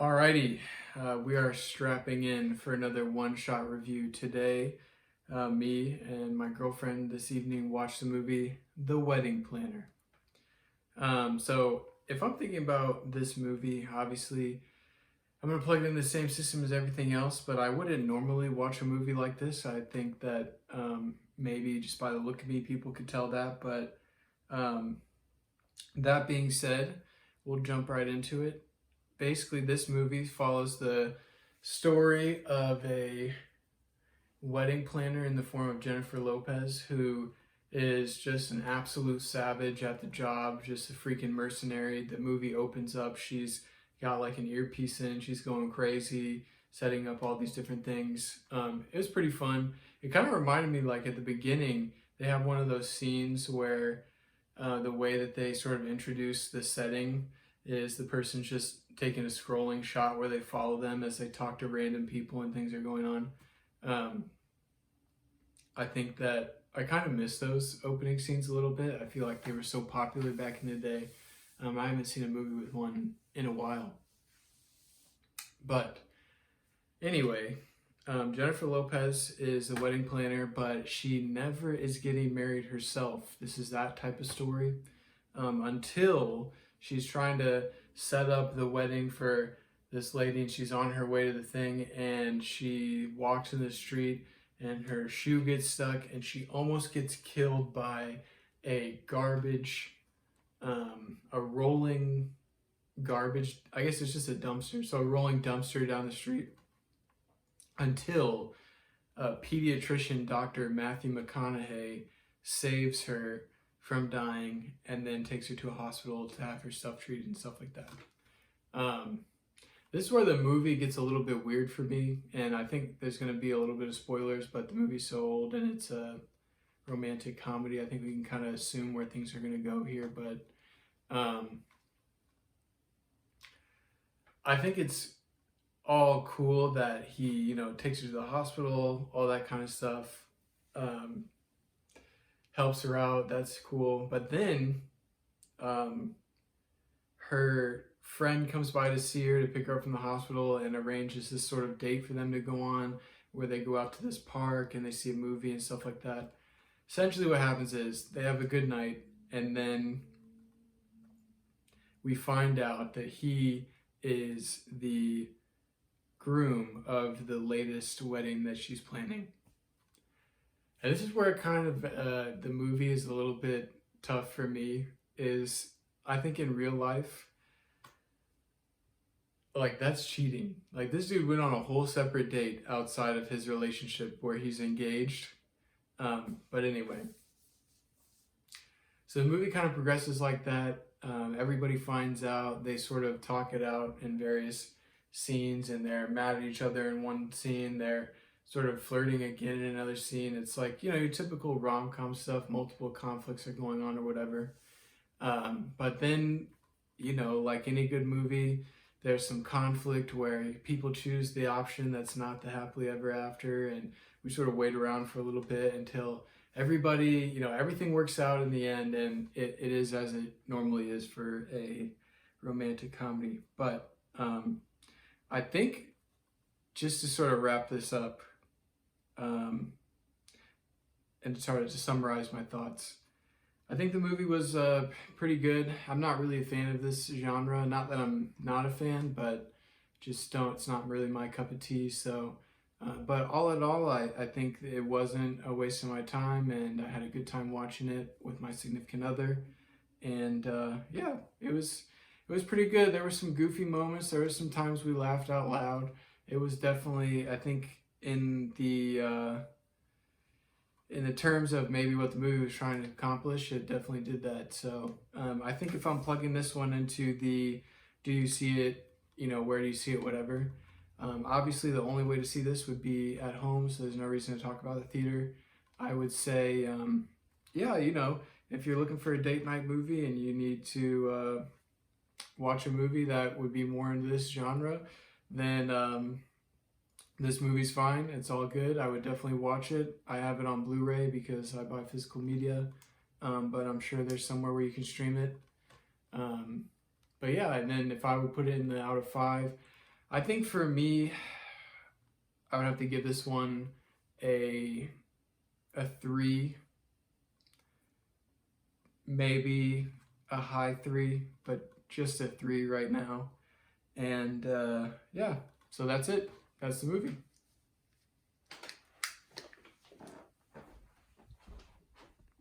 Alrighty, we are strapping in for another one-shot review today. Me and my girlfriend this evening watched the movie The Wedding Planner. So if I'm thinking about this movie, obviously I'm going to plug it in the same system as everything else, but I wouldn't normally watch a movie like this. I think that maybe just by the look of me, people could tell that, but um, that being said, we'll jump right into it. Basically, this movie follows the story of a wedding planner in the form of Jennifer Lopez, who is just an absolute savage at the job, just a freaking mercenary. The movie opens up, she's got like an earpiece in, she's going crazy, setting up all these different things. It was pretty fun. It kind of reminded me, like at the beginning, they have one of those scenes where the way that they sort of introduce the setting is the person's just taking a scrolling shot where they follow them as they talk to random people and things are going on. I think that I kind of miss those opening scenes a little bit. I feel like they were so popular back in the day. I haven't seen a movie with one in a while. But anyway, Jennifer Lopez is a wedding planner, but she never is getting married herself. This is that type of story. Until she's trying to set up the wedding for this lady, and she's on her way to the thing, and she walks in the street and her shoe gets stuck and she almost gets killed by a rolling garbage, I guess it's just a dumpster, so a rolling dumpster down the street, until pediatrician Dr. Matthew McConaughey saves her from dying and then takes her to a hospital to have her stuff treated and stuff like that. This is where the movie gets a little bit weird for me, and I think there's going to be a little bit of spoilers, but the movie's so old and it's a romantic comedy. I think we can kind of assume where things are going to go here, but I think it's all cool that he, takes her to the hospital, all that kind of stuff. Helps her out, that's cool. But then her friend comes by to see her, to pick her up from the hospital, and arranges this sort of date for them to go on where they go out to this park and they see a movie and stuff like that. Essentially what happens is they have a good night, and then we find out that he is the groom of the latest wedding that she's planning. And this is where kind of the movie is a little bit tough for me, is I think in real life, like, that's cheating. Like, this dude went on a whole separate date outside of his relationship where he's engaged. But anyway, so the movie kind of progresses like that. Everybody finds out, they sort of talk it out in various scenes, and they're mad at each other in one scene, they're sort of flirting again in another scene. It's like, your typical rom-com stuff, multiple conflicts are going on or whatever. But then, like any good movie, there's some conflict where people choose the option that's not the happily ever after, and we sort of wait around for a little bit until everybody, everything works out in the end, and it is as it normally is for a romantic comedy. But I think, just to sort of wrap this up, and to summarize my thoughts, I think the movie was pretty good. I'm not really a fan of this genre. Not that I'm not a fan, but it's not really my cup of tea. So, but all in all, I think it wasn't a waste of my time, and I had a good time watching it with my significant other. And yeah, it was pretty good. There were some goofy moments. There were some times we laughed out loud. It was definitely, I think, in the terms of maybe what the movie was trying to accomplish, it definitely did that. So I think if I'm plugging this one into the do you see it, where do you see it, whatever, obviously the only way to see this would be at home, so there's no reason to talk about the theater. I would say, yeah, if you're looking for a date night movie and you need to watch a movie that would be more into this genre, then this movie's fine. It's all good. I would definitely watch it. I have it on Blu-ray because I buy physical media, but I'm sure there's somewhere where you can stream it. But yeah, and then if I would put it in the out of 5, I think for me, I would have to give this one a 3, maybe a high 3, but just a 3 right now. And yeah, so that's it. That's the movie.